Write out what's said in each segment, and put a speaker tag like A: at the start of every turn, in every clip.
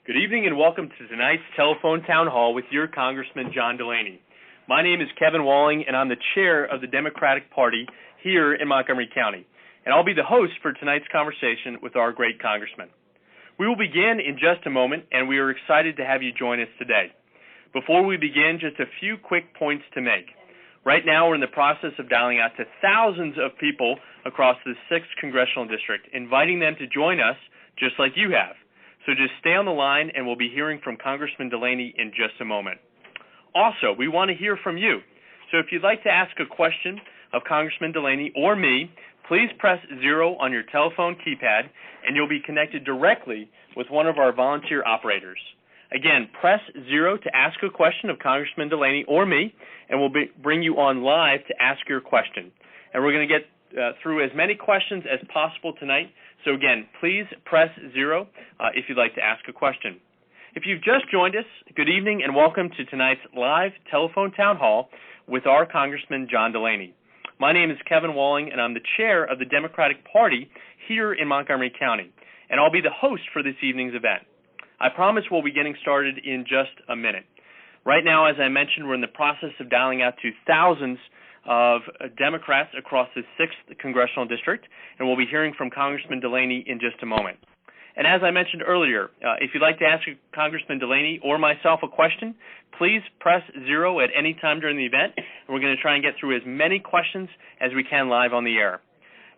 A: Good evening and welcome to tonight's telephone town hall with your Congressman John Delaney. My name is Kevin Walling and I'm the chair of the Democratic Party here in Montgomery County. And I'll be the host for tonight's conversation with our great congressman. We will begin in just a moment and we are excited to have you join us today. Before we begin, just a few quick points to make. Right now we're in the process of dialing out to thousands of people across the 6th Congressional District, inviting them to join us just like you have. So just stay on the line and we'll be hearing from Congressman Delaney in just a moment. Also, we want to hear from you. So if you'd like to ask a question of Congressman Delaney or me, please press 0 on your telephone keypad and you'll be connected directly with one of our volunteer operators. Again, press 0 to ask a question of Congressman Delaney or me, and we'll bring you on live to ask your question. And we're going to get through as many questions as possible tonight. So again, please press 0 if you'd like to ask a question. If you've just joined us, good evening and welcome to tonight's live telephone town hall with our Congressman John Delaney. My name is Kevin Walling and I'm the chair of the Democratic Party here in Montgomery County, and I'll be the host for this evening's event. I promise we'll be getting started in just a minute. Right now, as I mentioned, we're in the process of dialing out to thousands of Democrats across the 6th Congressional District, and we'll be hearing from Congressman Delaney in just a moment. And as I mentioned earlier, if you'd like to ask Congressman Delaney or myself a question, please press 0 at any time during the event, and we're going to try and get through as many questions as we can live on the air.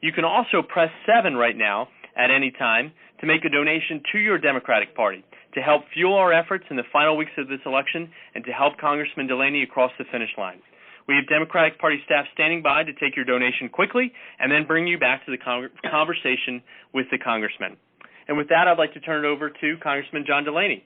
A: You can also press 7 right now at any time to make a donation to your Democratic Party to help fuel our efforts in the final weeks of this election and to help Congressman Delaney across the finish line. We have Democratic Party staff standing by to take your donation quickly and then bring you back to the conversation with the congressman. And with that, I'd like to turn it over to Congressman John Delaney.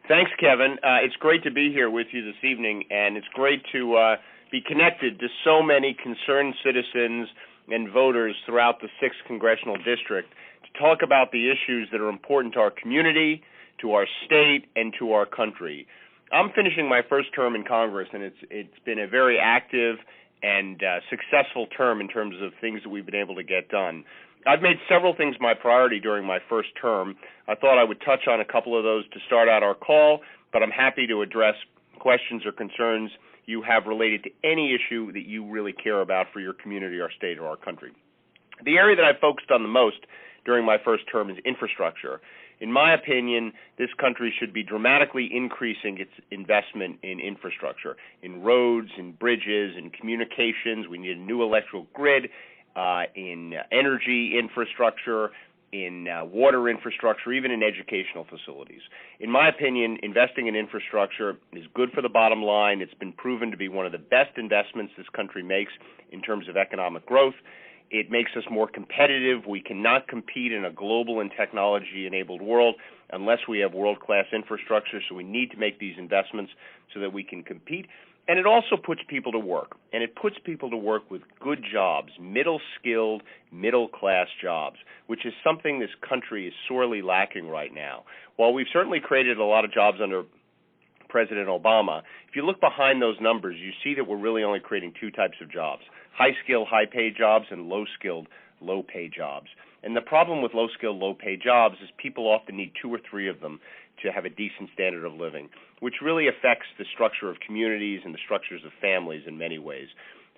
B: Thanks, Kevin. It's great to be here with you this evening, and it's great to be connected to so many concerned citizens and voters throughout the 6th Congressional District to talk about the issues that are important to our community, to our state, and to our country. I'm finishing my first term in Congress, and it's been a very active and successful term in terms of things that we've been able to get done. I've made several things my priority during my first term. I thought I would touch on a couple of those to start out our call, but I'm happy to address questions or concerns you have related to any issue that you really care about for your community, our state, or our country. The area that I focused on the most during my first term is infrastructure. In my opinion, this country should be dramatically increasing its investment in infrastructure, in roads, in bridges, in communications. We need a new electrical grid, in energy infrastructure, in water infrastructure, even in educational facilities. In my opinion, investing in infrastructure is good for the bottom line. It's been proven to be one of the best investments this country makes in terms of economic growth. It makes us more competitive. We cannot compete in a global and technology-enabled world unless we have world-class infrastructure, so we need to make these investments so that we can compete. And it also puts people to work, and it puts people to work with good jobs, middle-skilled, middle-class jobs, which is something this country is sorely lacking right now. While we've certainly created a lot of jobs under President Obama, if you look behind those numbers, you see that we're really only creating two types of jobs: high-skilled, high-paid jobs and low-skilled, low-paid jobs. And the problem with low-skilled, low-paid jobs is people often need 2 or 3 of them to have a decent standard of living, which really affects the structure of communities and the structures of families in many ways.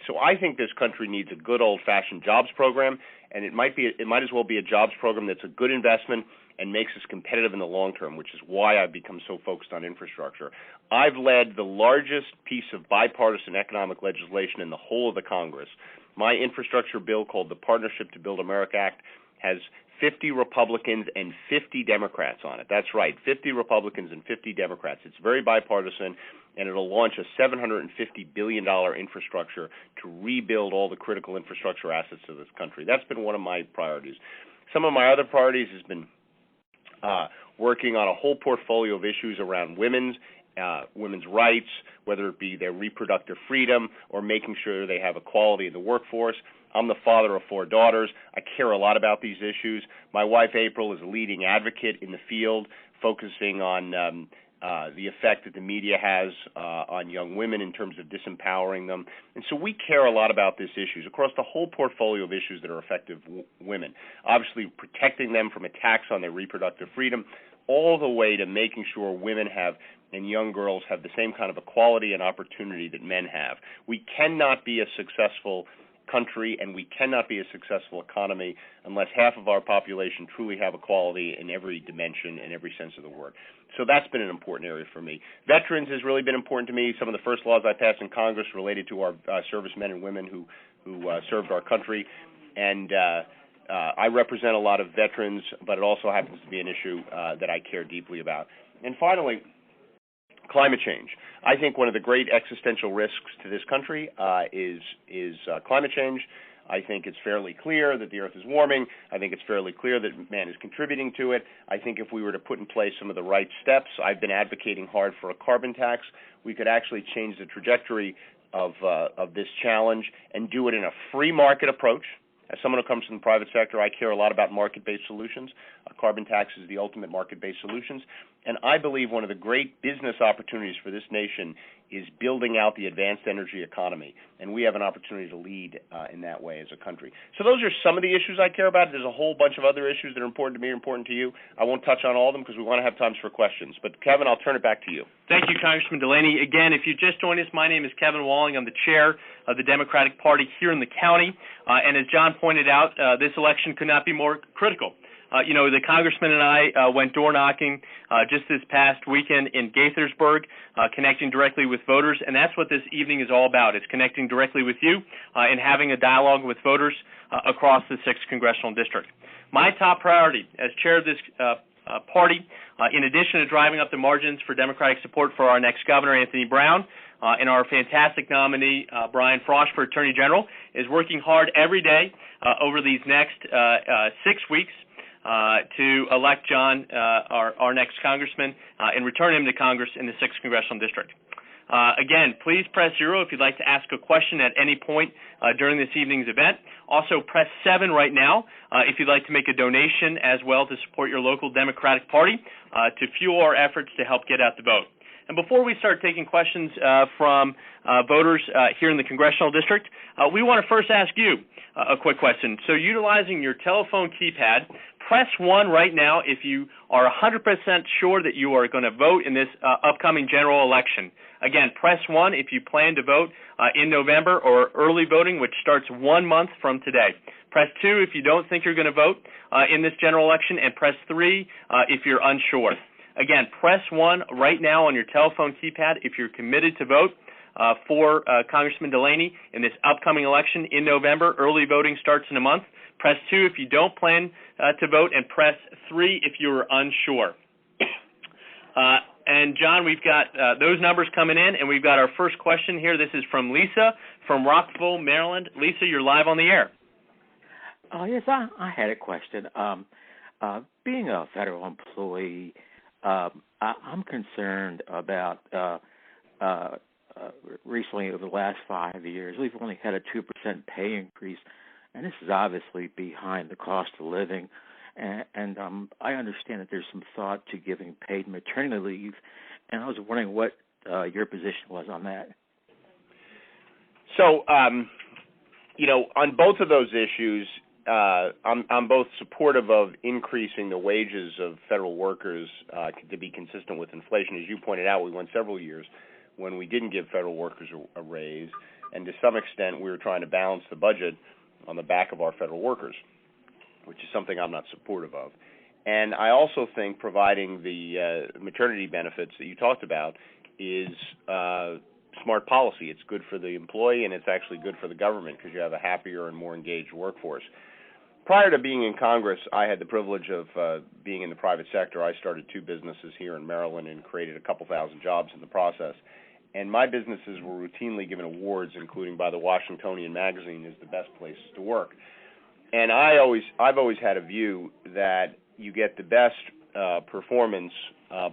B: So I think this country needs a good old-fashioned jobs program, and it might as well be a jobs program that's a good investment and makes us competitive in the long term, which is why I've become so focused on infrastructure. I've led the largest piece of bipartisan economic legislation in the whole of the Congress. My infrastructure bill, called the Partnership to Build America Act, has 50 Republicans and 50 Democrats on it. That's right, 50 Republicans and 50 Democrats. It's very bipartisan, and it'll launch a $750 billion infrastructure to rebuild all the critical infrastructure assets of this country. That's been one of my priorities. Some of my other priorities has been working on a whole portfolio of issues around women's rights, whether it be their reproductive freedom or making sure they have equality in the workforce. I'm the father of 4 daughters. I care a lot about these issues. My wife, April, is a leading advocate in the field, focusing on the effect that the media has on young women in terms of disempowering them. And so we care a lot about these issues across the whole portfolio of issues that are affecting women. Obviously, protecting them from attacks on their reproductive freedom, all the way to making sure women have and young girls have the same kind of equality and opportunity that men have. We cannot be a successful country and we cannot be a successful economy unless half of our population truly have equality in every dimension and every sense of the word. So that's been an important area for me. Veterans has really been important to me. Some of the first laws I passed in Congress related to our servicemen and women who served our country. And I represent a lot of veterans, but it also happens to be an issue that I care deeply about. And finally, climate change. I think one of the great existential risks to this country is climate change. I think it's fairly clear that the Earth is warming. I think it's fairly clear that man is contributing to it. I think if we were to put in place some of the right steps, I've been advocating hard for a carbon tax, we could actually change the trajectory of this challenge and do it in a free market approach. As someone who comes from the private sector, I care a lot about market-based solutions. A carbon tax is the ultimate market-based solutions. And I believe one of the great business opportunities for this nation is building out the advanced energy economy. And we have an opportunity to lead in that way as a country. So those are some of the issues I care about. There's a whole bunch of other issues that are important to me, important to you. I won't touch on all of them because we want to have time for questions. But, Kevin, I'll turn it back to you.
A: Thank you, Congressman Delaney. Again, if you just joined us, my name is Kevin Walling. I'm the chair of the Democratic Party here in the county. And as John pointed out, this election could not be more critical. The congressman and I went door knocking just this past weekend in Gaithersburg, connecting directly with voters, and that's what this evening is all about. It's connecting directly with you and having a dialogue with voters across the 6th Congressional District. My top priority as chair of this party, in addition to driving up the margins for Democratic support for our next governor, Anthony Brown, and our fantastic nominee, Brian Frosh, for Attorney General, is working hard every day over these next 6 weeks to elect John, our next congressman, and return him to Congress in the 6th Congressional District. Again, please press 0 if you'd like to ask a question at any point during this evening's event. Also, press 7 right now if you'd like to make a donation as well to support your local Democratic Party to fuel our efforts to help get out the vote. And before we start taking questions from voters here in the Congressional District, we want to first ask you a quick question. So utilizing your telephone keypad, press 1 right now if you are 100% sure that you are going to vote in this upcoming general election. Again, press 1 if you plan to vote in November or early voting, which starts 1 month from today. Press 2 if you don't think you're going to vote in this general election, and press 3 if you're unsure. Again, press 1 right now on your telephone keypad if you're committed to vote for Congressman Delaney in this upcoming election in November. Early voting starts in a month. Press 2 if you don't plan to vote, and press 3 if you're unsure. And, John, we've got those numbers coming in, and we've got our first question here. This is from Lisa from Rockville, Maryland. Lisa, you're live on the air.
C: Yes, I had a question. Being a federal employee, I'm concerned about recently over the last 5 years, we've only had a 2% pay increase, and this is obviously behind the cost of living. And I understand that there's some thought to giving paid maternity leave, and I was wondering what your position was on that.
B: So, on both of those issues, I'm both supportive of increasing the wages of federal workers to be consistent with inflation. As you pointed out, we went several years when we didn't give federal workers a raise, and to some extent we were trying to balance the budget on the back of our federal workers, which is something I'm not supportive of. And I also think providing the maternity benefits that you talked about is smart policy. It's good for the employee, and it's actually good for the government because you have a happier and more engaged workforce. Prior to being in Congress, I had the privilege of being in the private sector. I started 2 businesses here in Maryland and created a couple thousand jobs in the process. And my businesses were routinely given awards, including by the Washingtonian magazine, as the best places to work. And I've always had a view that you get the best performance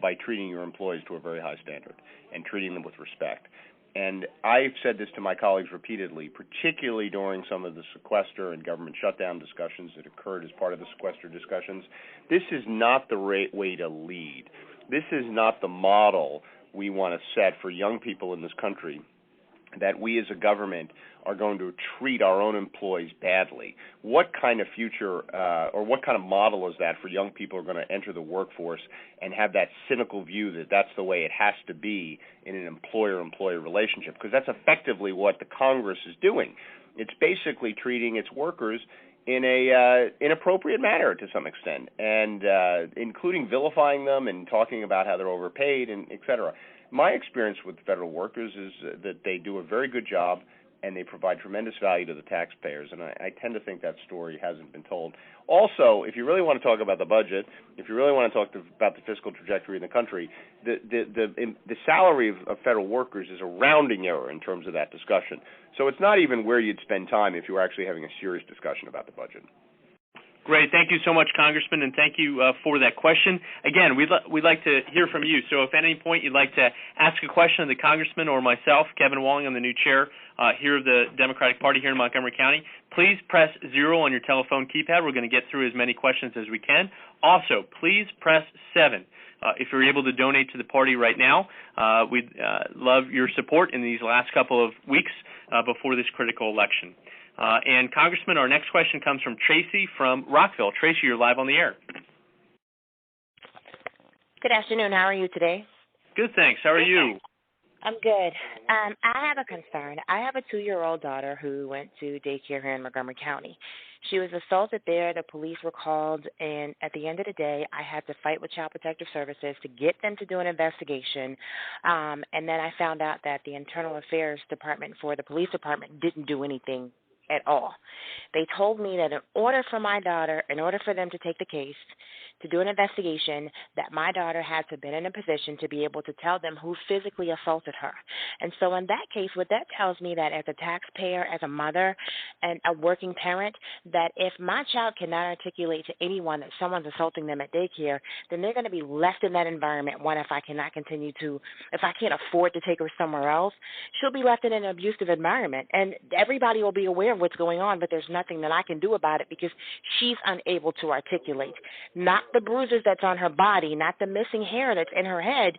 B: by treating your employees to a very high standard and treating them with respect. And I've said this to my colleagues repeatedly, particularly during some of the sequester and government shutdown discussions that occurred as part of the sequester discussions. This is not the right way to lead. This is not the model we want to set for young people in this country, that we as a government are going to treat our own employees badly. What kind of future or what kind of model is that for young people who are going to enter the workforce and have that cynical view that that's the way it has to be in an employer-employee relationship? Because that's effectively what the Congress is doing. It's basically treating its workers in a inappropriate manner to some extent, and including vilifying them and talking about how they're overpaid and et cetera. My experience with federal workers is that they do a very good job and they provide tremendous value to the taxpayers, and I tend to think that story hasn't been told. Also, if you really want to talk about the budget, if you really want to talk about the fiscal trajectory in the country, the salary of federal workers is a rounding error in terms of that discussion. So it's not even where you'd spend time if you were actually having a serious discussion about the budget.
A: Great. Thank you so much, Congressman, and thank you for that question. Again, we'd like to hear from you. So if at any point you'd like to ask a question of the Congressman or myself, Kevin Walling, I'm the new chair here of the Democratic Party here in Montgomery County, please press 0 on your telephone keypad. We're going to get through as many questions as we can. Also, please press 7. If you're able to donate to the party right now, we'd love your support in these last couple of weeks before this critical election. And Congressman, our next question comes from Tracy from Rockville. Tracy, you're live on the air.
D: Good afternoon. How are you today?
A: Good, thanks. How are you?
D: I'm good. I have a concern. I have a 2-year-old daughter who went to daycare here in Montgomery County. She was assaulted there. The police were called, and at the end of the day, I had to fight with Child Protective Services to get them to do an investigation. And then I found out that the Internal Affairs Department for the police department didn't do anything at all. They told me that in order for them to take the case, to do an investigation, that my daughter had to have been in a position to be able to tell them who physically assaulted her. And so in that case, what that tells me that as a taxpayer, as a mother, and a working parent, that if my child cannot articulate to anyone that someone's assaulting them at daycare, then they're going to be left in that environment. If I can't afford to take her somewhere else, she'll be left in an abusive environment. And everybody will be aware of what's going on, but there's nothing that I can do about it because she's unable to articulate. Not the bruises that's on her body, not the missing hair that's in her head.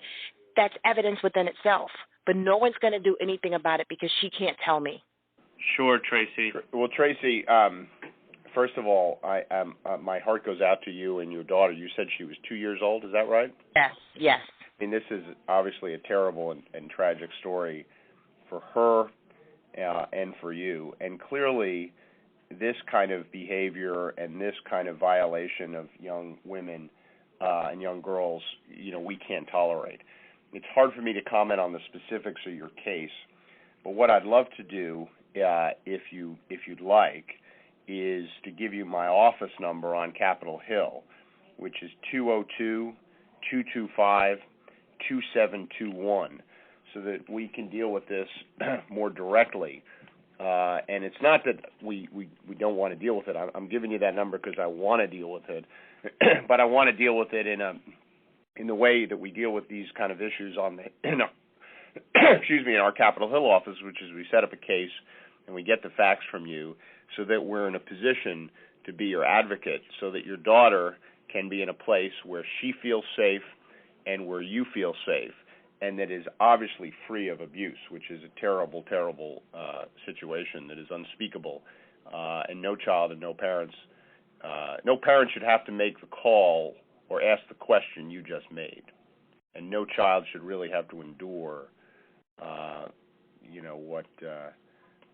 D: That's evidence within itself. But no one's going to do anything about it because she can't tell me.
A: Sure, Tracy.
B: Well, Tracy, first of all, my heart goes out to you and your daughter. You said she was 2 years old. Is that right?
D: Yes.
B: I mean, this is obviously a terrible and tragic story for her and for you. And clearly, this kind of behavior and this kind of violation of young women and young girls, we can't tolerate. It's hard for me to comment on the specifics of your case, but what I'd love to do, if you'd like, is to give you my office number on Capitol Hill, which is 202-225-2721, so that we can deal with this more directly. And it's not that we don't want to deal with it. I'm giving you that number because I want to deal with it, but I want to deal with it in the way that we deal with these kind of issues in our Capitol Hill office, which is we set up a case and we get the facts from you so that we're in a position to be your advocate, so that your daughter can be in a place where she feels safe and where you feel safe, and that is obviously free of abuse, which is a terrible, terrible situation that is unspeakable. And no child and no parent should have to make the call or ask the question you just made. And no child should really have to endure,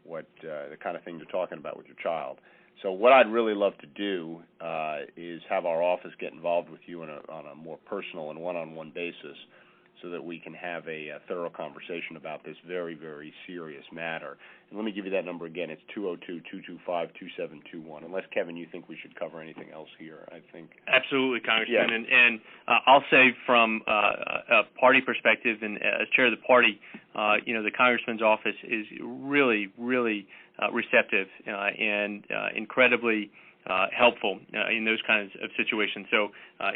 B: what the kind of thing you're talking about with your child. So what I'd really love to do is have our office get involved with you on a more personal and one-on-one basis, so that we can have a thorough conversation about this very, very serious matter. And let me give you that number again. It's 202-225-2721. Unless, Kevin, you think we should cover anything else here, I think.
A: Absolutely, Congressman.
B: Yeah.
A: And I'll say from a party perspective and as chair of the party, the Congressman's office is really, really receptive and incredibly helpful in those kinds of situations. So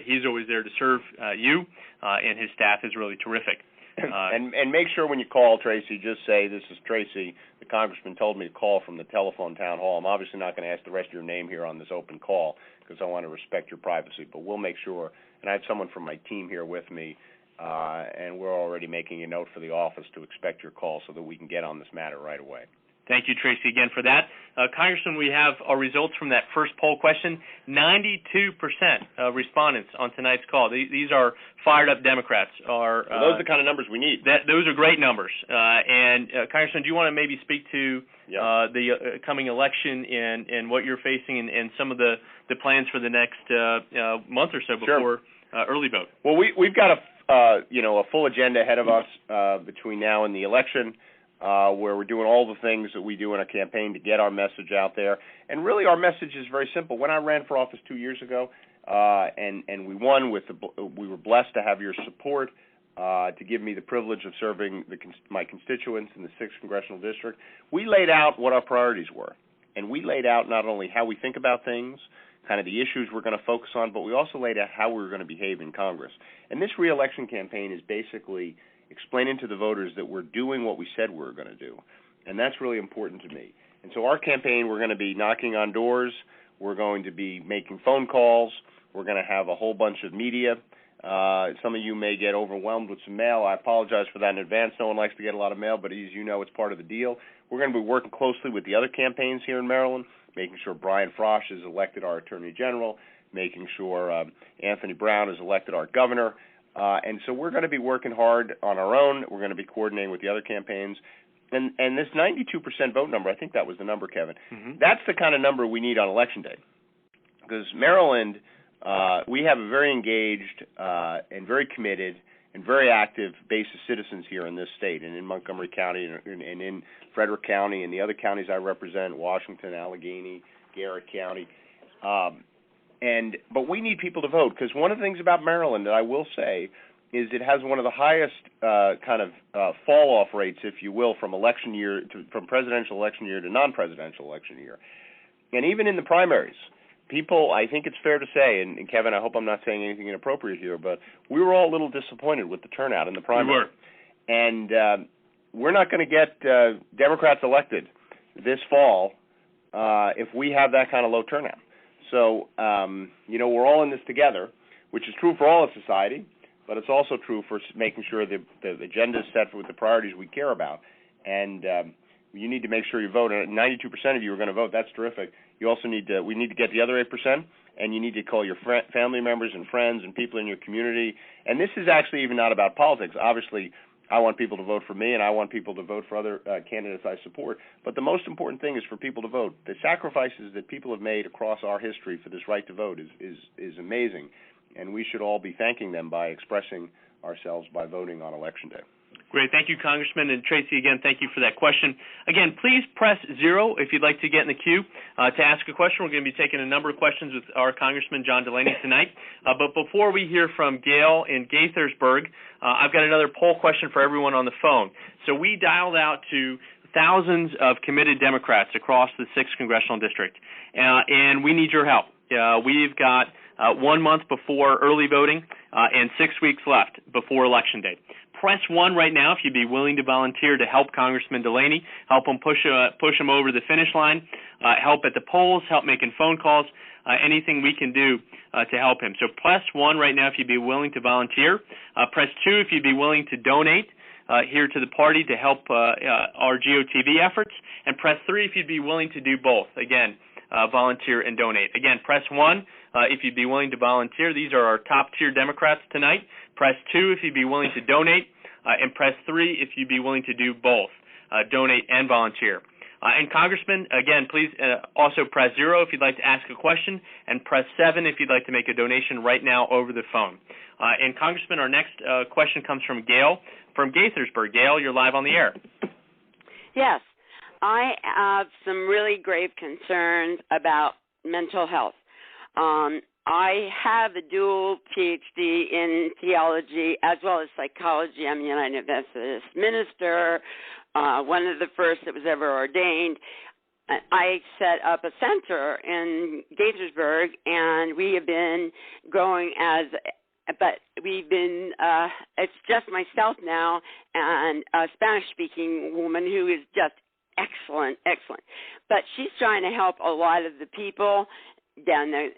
A: he's always there to serve you, and his staff is really terrific.
B: And make sure when you call, Tracy, just say, "This is Tracy. The congressman told me to call from the telephone town hall." I'm obviously not going to ask the rest of your name here on this open call because I want to respect your privacy, but we'll make sure. And I have someone from my team here with me, and we're already making a note for the office to expect your call so that we can get on this matter right away.
A: Thank you, Tracy, again for that. Congressman, we have our results from that first poll question. 92% of respondents on tonight's call. These are fired-up Democrats.
B: Those are the kind of numbers we need.
A: Those are great numbers. And Congressman, do you want to maybe speak to the coming election and what you're facing and some of the plans for the next month or so before early vote?
B: Well, we've got a full agenda ahead of us between now and the election. Where we're doing all the things that we do in a campaign to get our message out there. And really our message is very simple. When I ran for office 2 years ago, and we won we were blessed to have your support to give me the privilege of serving my constituents in the 6th Congressional District. We laid out what our priorities were. And we laid out not only how we think about things, kind of the issues we're going to focus on, but we also laid out how we were going to behave in Congress. And this re-election campaign is basically explaining to the voters that we're doing what we said we were going to do. And that's really important to me. And so our campaign, we're going to be knocking on doors. We're going to be making phone calls. We're going to have a whole bunch of media. Some of you may get overwhelmed with some mail. I apologize for that in advance. No one likes to get a lot of mail, but as you know, it's part of the deal. We're going to be working closely with the other campaigns here in Maryland, making sure Brian Frosh is elected our Attorney General, making sure Anthony Brown is elected our Governor. And so we're going to be working hard on our own. We're going to be coordinating with the other campaigns. And this 92% vote number, I think that was the number, Kevin, that's the kind of number we need on Election Day. Because Maryland, we have a very engaged and very committed and very active base of citizens here in this state and in Montgomery County and in Frederick County and the other counties I represent, Washington, Allegheny, Garrett County. But we need people to vote because one of the things about Maryland that I will say is it has one of the highest fall-off rates, if you will, from presidential election year to non-presidential election year. And even in the primaries, people, I think it's fair to say, and Kevin, I hope I'm not saying anything inappropriate here, but we were all a little disappointed with the turnout in the primary.
A: We were.
B: And we're not going to get Democrats elected this fall if we have that kind of low turnout. So, we're all in this together, which is true for all of society, but it's also true for making sure the agenda is set with the priorities we care about. And you need to make sure you vote. And 92% of you are going to vote. That's terrific. You also we need to get the other 8%, and you need to call your family members and friends and people in your community. And this is actually even not about politics. Obviously, I want people to vote for me, and I want people to vote for other candidates I support. But the most important thing is for people to vote. The sacrifices that people have made across our history for this right to vote is amazing, and we should all be thanking them by expressing ourselves by voting on Election Day.
A: Great. Thank you, Congressman. And Tracy, again, thank you for that question. Again, please press 0 if you'd like to get in the queue to ask a question. We're going to be taking a number of questions with our Congressman John Delaney tonight. But before we hear from Gail in Gaithersburg, I've got another poll question for everyone on the phone. So we dialed out to thousands of committed Democrats across the 6th Congressional District, and we need your help. We've got 1 month before early voting and 6 weeks left before Election Day. Press 1 right now if you'd be willing to volunteer to help Congressman Delaney, help him push him over the finish line, help at the polls, help making phone calls, anything we can do to help him. So press 1 right now if you'd be willing to volunteer. Press 2 if you'd be willing to donate here to the party to help our GOTV efforts. And press 3 if you'd be willing to do both. Again, volunteer and donate. Again, press 1 if you'd be willing to volunteer. These are our top-tier Democrats tonight. Press 2 if you'd be willing to donate, and press 3 if you'd be willing to do both, donate and volunteer. And Congressman, again, please also press 0 if you'd like to ask a question, and press 7 if you'd like to make a donation right now over the phone. And Congressman, our next question comes from Gail from Gaithersburg. Gail, you're live on the air.
E: Yes. I have some really grave concerns about mental health. I have a dual PhD in theology as well as psychology. I'm a United Methodist minister, one of the first that was ever ordained. I set up a center in Gaithersburg, and we have been growing as but we've been, it's just myself now and a Spanish-speaking woman who is just excellent. But she's trying to help a lot of the people down there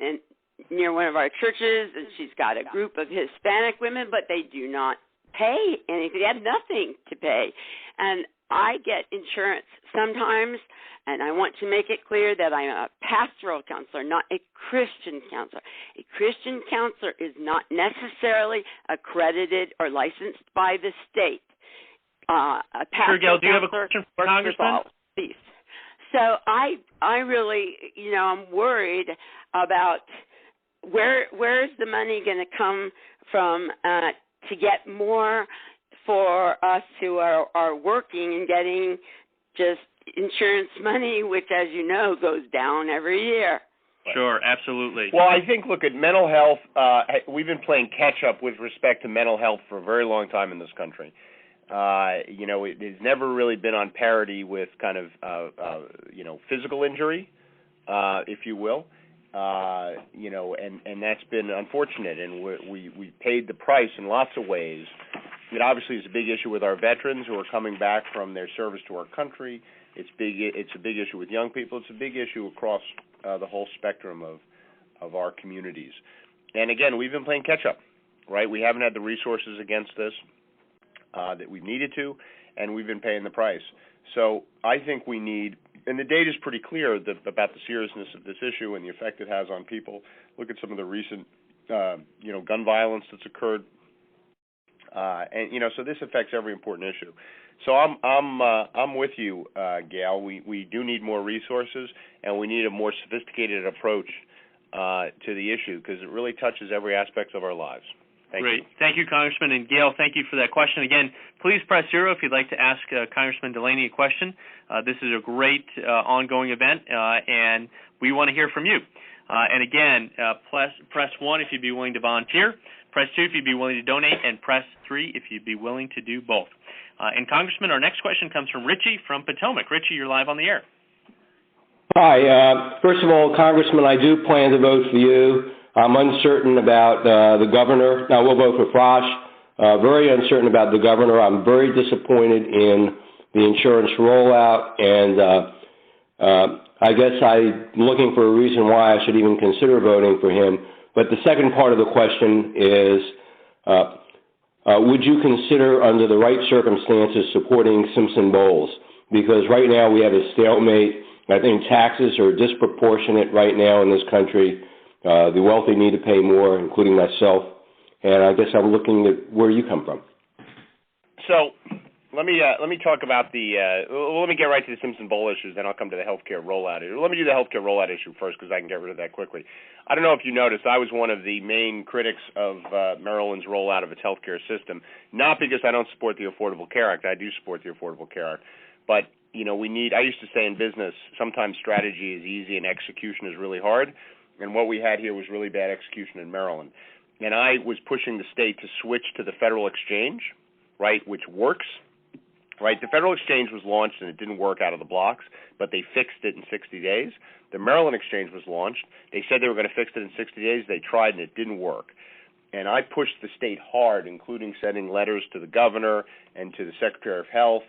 E: near one of our churches, and she's got a group of Hispanic women, but they do not pay anything. They have nothing to pay. And I get insurance sometimes, and I want to make it clear that I'm a pastoral counselor, not a Christian counselor. A Christian counselor is not necessarily accredited or licensed by the state. A pastoral
A: Gail, do you have a
E: counselor
A: question for Congressman?
E: Please. So I really, I'm worried about where's the money going to come from to get more for us who are working and getting just insurance money, which, as you know, goes down every year.
A: Sure, absolutely.
B: Well, I think, look, at mental health, we've been playing catch-up with respect to mental health for a very long time in this country. It has never really been on parity with kind of, physical injury, if you will. And that's been unfortunate, and we paid the price in lots of ways. It obviously is a big issue with our veterans who are coming back from their service to our country. It's a big issue with young people. It's a big issue across the whole spectrum of our communities. And again, we've been playing catch up, right? We haven't had the resources against this that we needed to, and we've been paying the price. So I think we need, and the data is pretty clear about the seriousness of this issue and the effect it has on people. Look at some of the recent, gun violence that's occurred, so this affects every important issue. So I'm with you, Gail. We do need more resources, and we need a more sophisticated approach to the issue because it really touches every aspect of our lives.
A: Great. Thank you, Congressman. And Gail, thank you for that question. Again, please press 0 if you'd like to ask Congressman Delaney a question. This is a great ongoing event, and we want to hear from you. And again, press 1 if you'd be willing to volunteer, press 2 if you'd be willing to donate, and press 3 if you'd be willing to do both. And Congressman, our next question comes from Richie from Potomac. Richie, you're live on the air.
F: Hi. First of all, Congressman, I do plan to vote for you. I'm uncertain about the governor. Now, we'll vote for Frosch. Very uncertain about the governor. I'm very disappointed in the insurance rollout, and I guess I'm looking for a reason why I should even consider voting for him. But the second part of the question is, would you consider, under the right circumstances, supporting Simpson-Bowles? Because right now we have a stalemate. I think taxes are disproportionate right now in this country. The wealthy need to pay more, including myself. And I guess I'm looking at where you come from.
B: So let me talk about let me get right to the Simpson-Bowles issues, then I'll come to the healthcare rollout issue. Let me do the healthcare rollout issue first because I can get rid of that quickly. I don't know if you noticed, I was one of the main critics of Maryland's rollout of its healthcare system, not because I don't support the Affordable Care Act. I do support the Affordable Care Act. But, I used to say in business, sometimes strategy is easy and execution is really hard. And what we had here was really bad execution in Maryland. And I was pushing the state to switch to the federal exchange, right, which works, right? The federal exchange was launched and it didn't work out of the blocks, but they fixed it in 60 days. The Maryland exchange was launched. They said they were going to fix it in 60 days. They tried and it didn't work. And I pushed the state hard, including sending letters to the governor and to the Secretary of Health.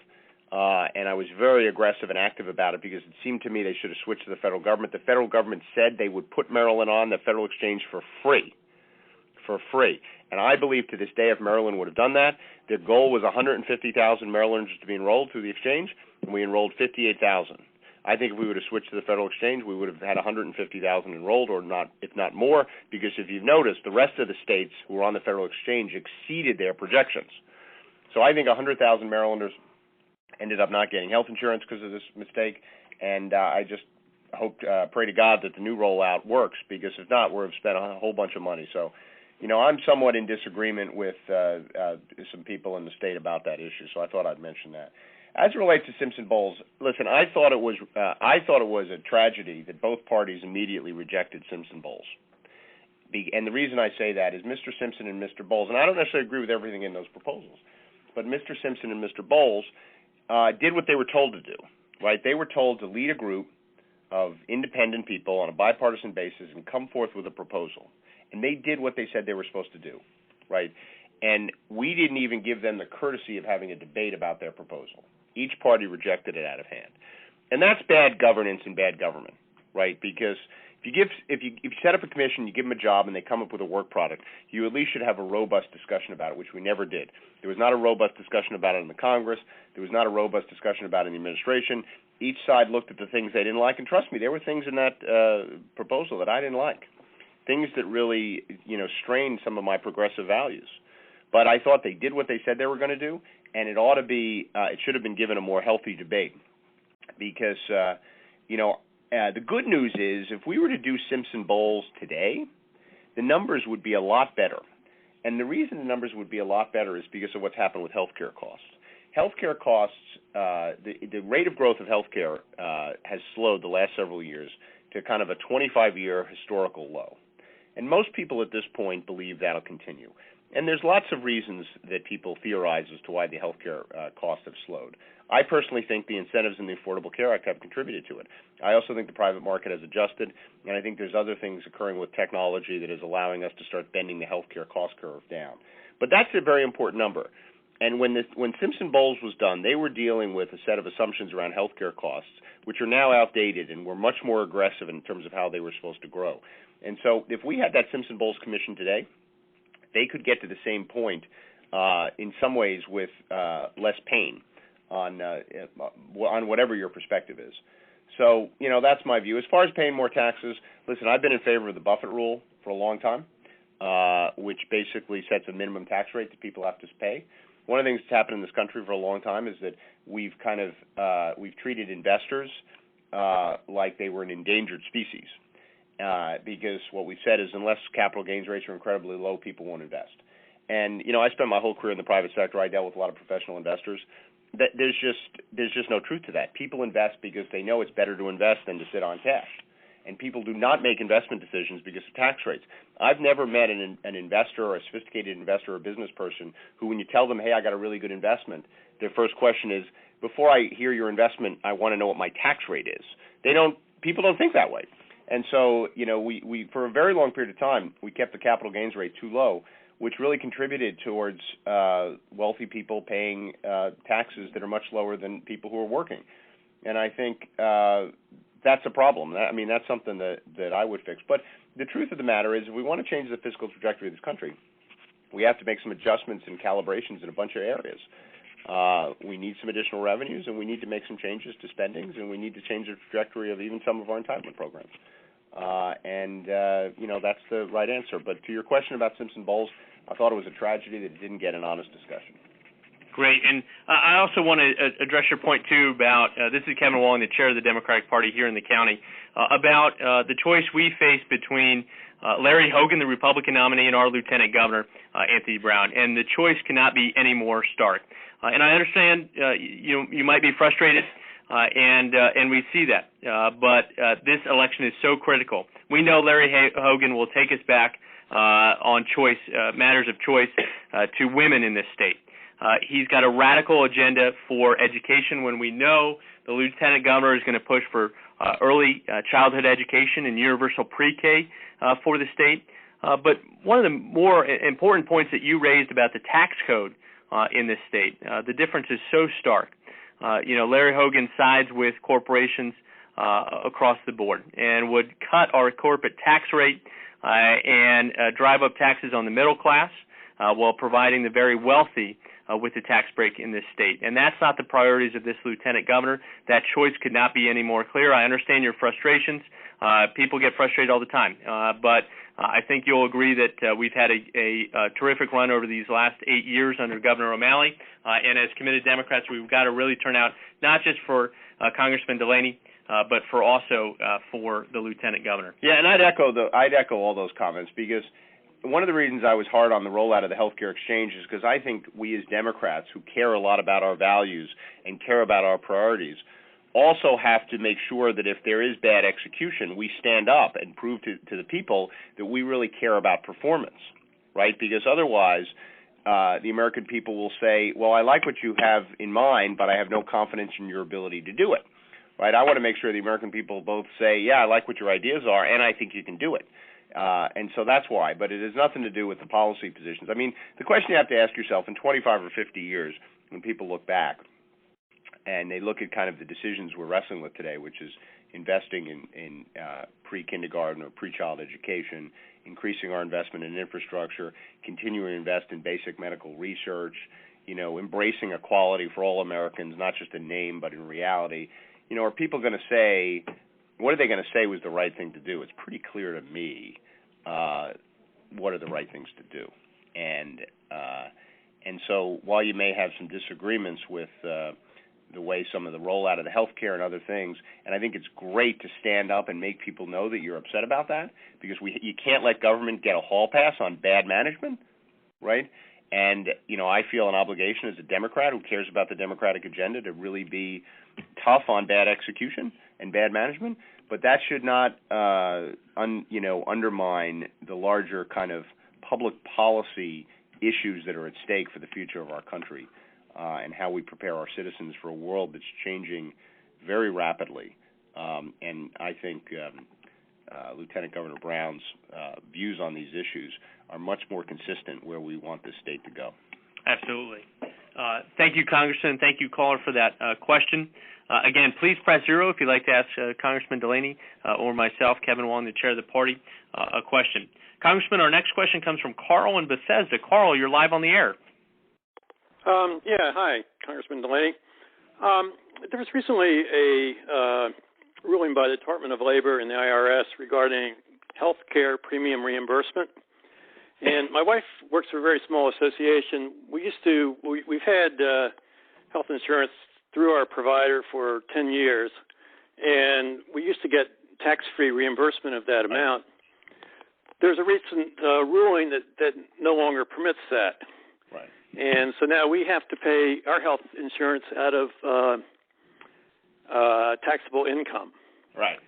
B: And I was very aggressive and active about it because it seemed to me they should have switched to the federal government. The federal government said they would put Maryland on the federal exchange for free. And I believe to this day if Maryland would have done that, their goal was 150,000 Marylanders to be enrolled through the exchange, and we enrolled 58,000. I think if we would have switched to the federal exchange, we would have had 150,000 enrolled, or not, if not more, because if you've noticed, the rest of the states who were on the federal exchange exceeded their projections. So I think 100,000 Marylanders ended up not getting health insurance because of this mistake, and I just pray to God that the new rollout works, because if not, we've spent a whole bunch of money. So, I'm somewhat in disagreement with some people in the state about that issue, so I thought I'd mention that. As it relates to Simpson-Bowles, listen, I thought it was a tragedy that both parties immediately rejected Simpson-Bowles. And the reason I say that is Mr. Simpson and Mr. Bowles, and I don't necessarily agree with everything in those proposals, but Mr. Simpson and Mr. Bowles did what they were told to do, right? They were told to lead a group of independent people on a bipartisan basis and come forth with a proposal. And they did what they said they were supposed to do. right? And we didn't even give them the courtesy of having a debate about their proposal. Each party rejected it out of hand. And that's bad governance and bad government, right? Because if you set up a commission, you give them a job, and they come up with a work product, you at least should have a robust discussion about it, which we never did. There was not a robust discussion about it in the Congress. There was not a robust discussion about it in the administration. Each side looked at the things they didn't like, and trust me, there were things in that proposal that I didn't like, things that really, strained some of my progressive values. But I thought they did what they said they were going to do, and it ought to be, it should have been given a more healthy debate, because, the good news is if we were to do Simpson-Bowles today, the numbers would be a lot better. And the reason the numbers would be a lot better is because of what's happened with healthcare costs. Healthcare costs, the rate of growth of healthcare has slowed the last several years to kind of a 25-year historical low. And most people at this point believe that'll continue. And there's lots of reasons that people theorize as to why the healthcare costs have slowed. I personally think the incentives in the Affordable Care Act have contributed to it. I also think the private market has adjusted, and I think there's other things occurring with technology that is allowing us to start bending the healthcare cost curve down. But that's a very important number. And when Simpson-Bowles was done, they were dealing with a set of assumptions around healthcare costs, which are now outdated and were much more aggressive in terms of how they were supposed to grow. And so if we had that Simpson-Bowles commission today, they could get to the same point in some ways with less pain on whatever your perspective is. So, that's my view. As far as paying more taxes, listen, I've been in favor of the Buffett rule for a long time, which basically sets a minimum tax rate that people have to pay. One of the things that's happened in this country for a long time is that we've treated investors like they were an endangered species. Because what we've said is unless capital gains rates are incredibly low, people won't invest. And, I spent my whole career in the private sector. I dealt with a lot of professional investors. There's just no truth to that. People invest because they know it's better to invest than to sit on cash. And people do not make investment decisions because of tax rates. I've never met an investor or a sophisticated investor or business person who, when you tell them, hey, I got a really good investment, their first question is, before I hear your investment, I want to know what my tax rate is. People don't think that way. And so, we for a very long period of time, we kept the capital gains rate too low, which really contributed towards wealthy people paying taxes that are much lower than people who are working. And I think that's a problem. That's something that I would fix. But the truth of the matter is, if we want to change the fiscal trajectory of this country, we have to make some adjustments and calibrations in a bunch of areas. We need some additional revenues, and we need to make some changes to spendings, and we need to change the trajectory of even some of our entitlement programs. That's the right answer. But to your question about Simpson-Bowles, I thought it was a tragedy that it didn't get an honest discussion.
A: Great. And I also want to address your point, too, about this is Kevin Walling, the chair of the Democratic Party here in the county, about the choice we face between Larry Hogan, the Republican nominee, and our Lieutenant Governor, Anthony Brown. And the choice cannot be any more stark. And I understand you might be frustrated, and we see that. But this election is so critical. We know Larry Hogan will take us back on choice, matters of choice, to women in this state. He's got a radical agenda for education when we know the Lieutenant Governor is going to push for early childhood education and universal pre-K for the state. But one of the more important points that you raised about the tax code in this state, the difference is so stark. Larry Hogan sides with corporations across the board and would cut our corporate tax rate and drive up taxes on the middle class while providing the very wealthy with the tax break in this state. And that's not the priorities of this Lieutenant Governor. That choice could not be any more clear. I understand your frustrations. People get frustrated all the time. But I think you'll agree that we've had a terrific run over these last 8 years under Governor O'Malley. And as committed Democrats, we've got to really turn out not just for Congressman Delaney, but for also for the Lieutenant Governor.
B: Yeah, and I'd echo all those comments, because one of the reasons I was hard on the rollout of the healthcare exchange is because I think we as Democrats who care a lot about our values and care about our priorities also have to make sure that if there is bad execution, we stand up and prove to the people that we really care about performance, right? Because otherwise, the American people will say, well, I like what you have in mind, but I have no confidence in your ability to do it, right? I want to make sure the American people both say, yeah, I like what your ideas are, and I think you can do it. And so that's why. But it has nothing to do with the policy positions. I mean, the question you have to ask yourself in 25 or 50 years, when people look back and they look at kind of the decisions we're wrestling with today, which is investing in pre-kindergarten or pre-child education, increasing our investment in infrastructure, continuing to invest in basic medical research, embracing equality for all Americans, not just in name but in reality. Are people going to say, what are they going to say was the right thing to do? It's pretty clear to me what are the right things to do. And so while you may have some disagreements with the way some of the rollout of the health care and other things, and I think it's great to stand up and make people know that you're upset about that, because you can't let government get a hall pass on bad management, right? And, I feel an obligation as a Democrat who cares about the Democratic agenda to really be tough on bad execution and bad management, but that should not, undermine the larger kind of public policy issues that are at stake for the future of our country. And how we prepare our citizens for a world that's changing very rapidly. And I think Lieutenant Governor Brown's views on these issues are much more consistent where we want this state to go.
A: Absolutely. Thank you, Congressman. Thank you, caller, for that question. Again, please press 0 if you'd like to ask Congressman Delaney or myself, Kevin Walling, the chair of the party, a question. Congressman, our next question comes from Carl in Bethesda. Carl, you're live on the air.
G: Hi, Congressman Delaney. There was recently a ruling by the Department of Labor and the IRS regarding health care premium reimbursement. And my wife works for a very small association. We've had health insurance through our provider for 10 years, and we used to get tax-free reimbursement of that amount. There's a recent ruling that no longer permits that.
B: Right.
G: And so now we have to pay our health insurance out of taxable income.
B: Right.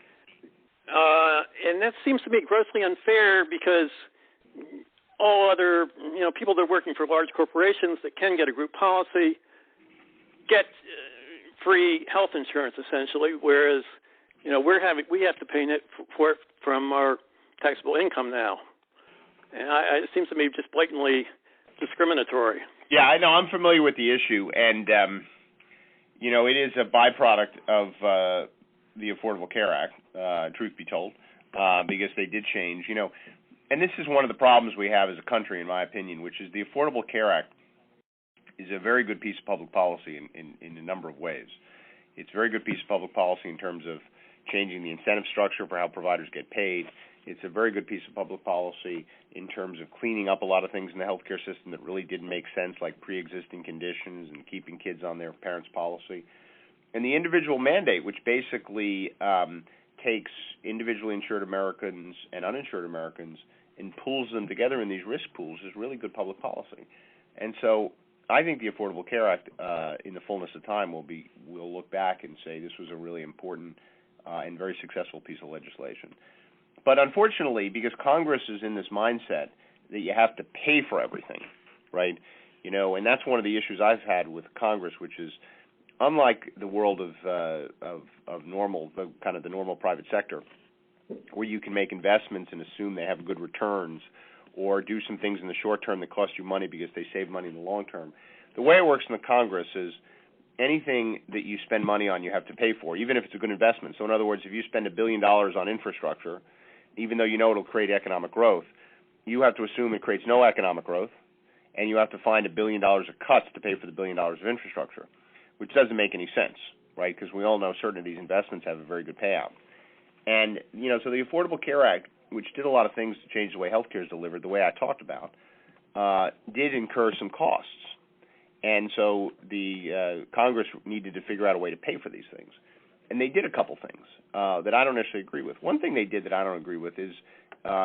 G: And that seems to me grossly unfair because all other, people that are working for large corporations that can get a group policy get free health insurance essentially, whereas, we have to pay for it from our taxable income now. And it seems to me just blatantly discriminatory.
B: Yeah, I know. I'm familiar with the issue, and it is a byproduct of the Affordable Care Act. Truth be told, because they did change. And this is one of the problems we have as a country, in my opinion, which is the Affordable Care Act is a very good piece of public policy in a number of ways. It's a very good piece of public policy in terms of changing the incentive structure for how providers get paid. It's a very good piece of public policy in terms of cleaning up a lot of things in the healthcare system that really didn't make sense, like pre-existing conditions and keeping kids on their parents' policy. And the individual mandate, which basically takes individually insured Americans and uninsured Americans and pulls them together in these risk pools, is really good public policy. And so I think the Affordable Care Act, in the fullness of time, we'll look back and say this was a really important and very successful piece of legislation. But unfortunately, because Congress is in this mindset that you have to pay for everything, right? And that's one of the issues I've had with Congress, which is unlike the world of normal, kind of the normal private sector, where you can make investments and assume they have good returns, or do some things in the short term that cost you money because they save money in the long term. The way it works in the Congress is anything that you spend money on, you have to pay for, even if it's a good investment. So in other words, if you spend $1 billion on infrastructure, even though it'll create economic growth, you have to assume it creates no economic growth, and you have to find $1 billion of cuts to pay for the $1 billion of infrastructure, which doesn't make any sense, right? Because we all know certain of these investments have a very good payout. And, so the Affordable Care Act, which did a lot of things to change the way health care is delivered, the way I talked about, did incur some costs. And so the Congress needed to figure out a way to pay for these things. And they did a couple things that I don't necessarily agree with. One thing they did that I don't agree with is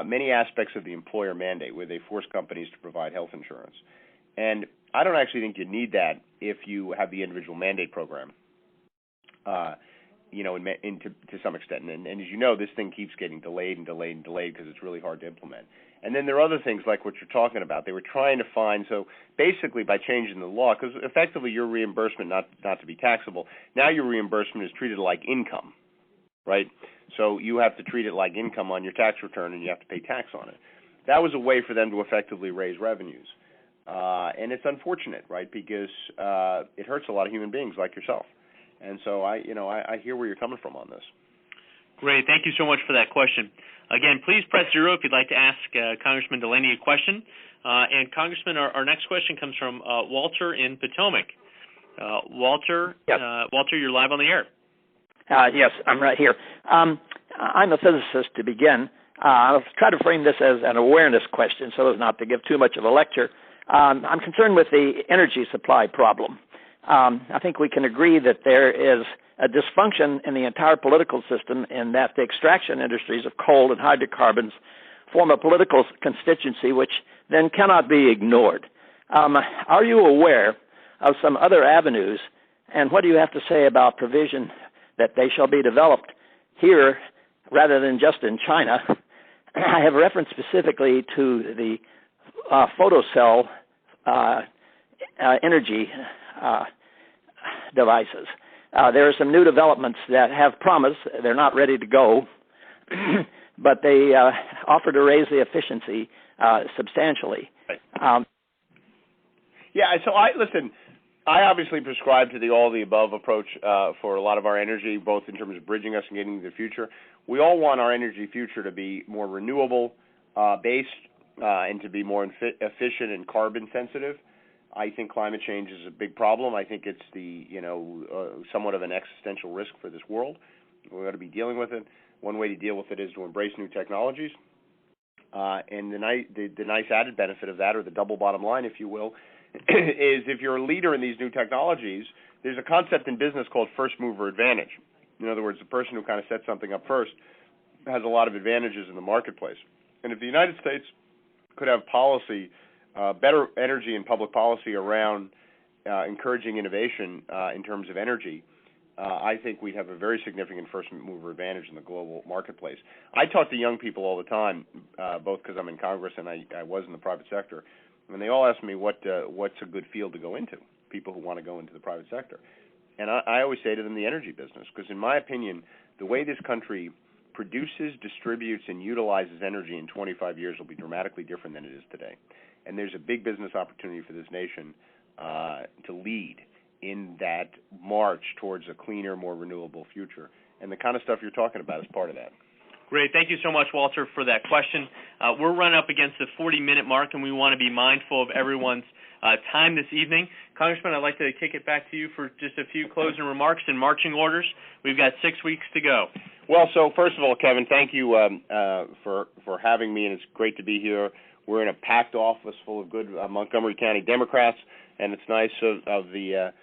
B: many aspects of the employer mandate, where they force companies to provide health insurance. And I don't actually think you need that if you have the individual mandate program, to some extent. And as you know, this thing keeps getting delayed because it's really hard to implement. And then there are other things like what you're talking about. They were trying to find, so basically by changing the law, because effectively your reimbursement, not to be taxable, now your reimbursement is treated like income, right? So you have to treat it like income on your tax return, and you have to pay tax on it. That was a way for them to effectively raise revenues. And it's unfortunate, right, because it hurts a lot of human beings like yourself. And so I hear where you're coming from on this.
A: Great. Thank you so much for that question. Again, please press 0 if you'd like to ask Congressman Delaney a question. And Congressman, our next question comes from Walter in Potomac. Walter,
H: yes.
A: Walter, you're live on the air.
H: Yes, I'm right here. I'm a physicist to begin. I'll try to frame this as an awareness question so as not to give too much of a lecture. I'm concerned with the energy supply problem. I think we can agree that there is a dysfunction in the entire political system in that the extraction industries of coal and hydrocarbons form a political constituency which then cannot be ignored. Are you aware of some other avenues, and what do you have to say about provision that they shall be developed here rather than just in China? I have reference specifically to the photocell energy devices. There are some new developments that have promise. They're not ready to go, but they offer to raise the efficiency substantially.
B: I obviously prescribe to the all-the-above approach for a lot of our energy, both in terms of bridging us and getting to the future. We all want our energy future to be more renewable based and to be more efficient and carbon sensitive. I think climate change is a big problem. I think it's somewhat of an existential risk for this world. We're going to be dealing with it. One way to deal with it is to embrace new technologies. And the nice added benefit of that, or the double bottom line, if you will, is if you're a leader in these new technologies, there's a concept in business called first mover advantage. In other words, the person who kind of sets something up first has a lot of advantages in the marketplace. And if the United States could have policy, better energy and public policy around encouraging innovation in terms of energy, I think we'd have a very significant first mover advantage in the global marketplace. I talk to young people all the time, both because I'm in Congress and I was in the private sector, and they all ask me what's a good field to go into, people who want to go into the private sector. And I always say to them the energy business, because in my opinion, the way this country produces, distributes, and utilizes energy in 25 years will be dramatically different than it is today. And there's a big business opportunity for this nation to lead in that march towards a cleaner, more renewable future. And the kind of stuff you're talking about is part of that.
A: Great. Thank you so much, Walter, for that question. We're running up against the 40-minute mark, and we want to be mindful of everyone's time this evening. Congressman, I'd like to kick it back to you for just a few closing remarks and marching orders. We've got 6 weeks to go.
B: Well, so first of all, Kevin, thank you for having me, and it's great to be here. We're in a packed office full of good Montgomery County Democrats, and it's nice of the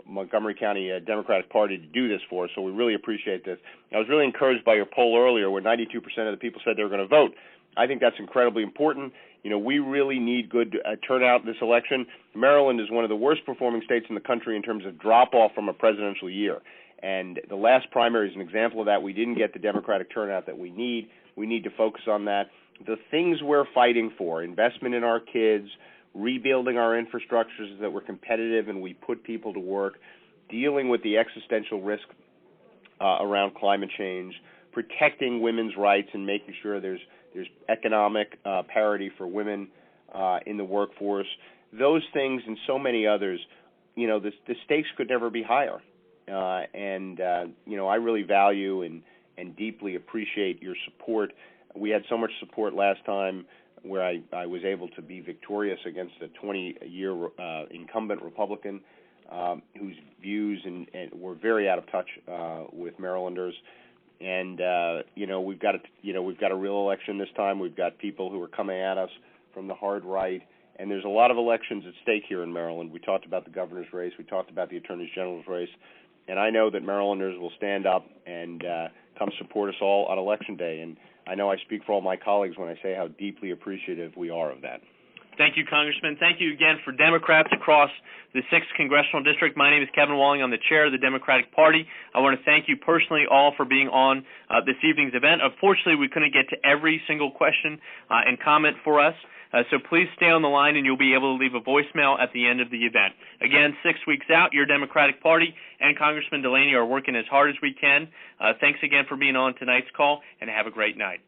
B: Montgomery County Democratic Party to do this for us, so we really appreciate this. I was really encouraged by your poll earlier where 92% of the people said they were going to vote. I think that's incredibly important. You know, we really need good turnout this election. Maryland is one of the worst performing states in the country in terms of drop-off from a presidential year. And the last primary is an example of that. We didn't get the Democratic turnout that we need. We need to focus on that. The things we're fighting for, investment in our kids, rebuilding our infrastructures so that we're competitive and we put people to work, dealing with the existential risk around climate change, protecting women's rights and making sure there's economic parity for women in the workforce. Those things and so many others, you know, the stakes could never be higher. I really value and deeply appreciate your support. We had so much support last time where I was able to be victorious against a 20-year incumbent Republican whose views and were very out of touch with Marylanders. And we've got a real election this time. We've got people who are coming at us from the hard right, and there's a lot of elections at stake here in Maryland. We talked about the governor's race. We talked about the attorney general's race. And I know that Marylanders will stand up and come support us all on Election Day. And I know I speak for all my colleagues when I say how deeply appreciative we are of that.
A: Thank you, Congressman. Thank you again for Democrats across the 6th Congressional District. My name is Kevin Walling. I'm the chair of the Democratic Party. I want to thank you personally all for being on this evening's event. Unfortunately, we couldn't get to every single question and comment for us, so please stay on the line and you'll be able to leave a voicemail at the end of the event. Again, 6 weeks out, your Democratic Party and Congressman Delaney are working as hard as we can. Thanks again for being on tonight's call, and have a great night.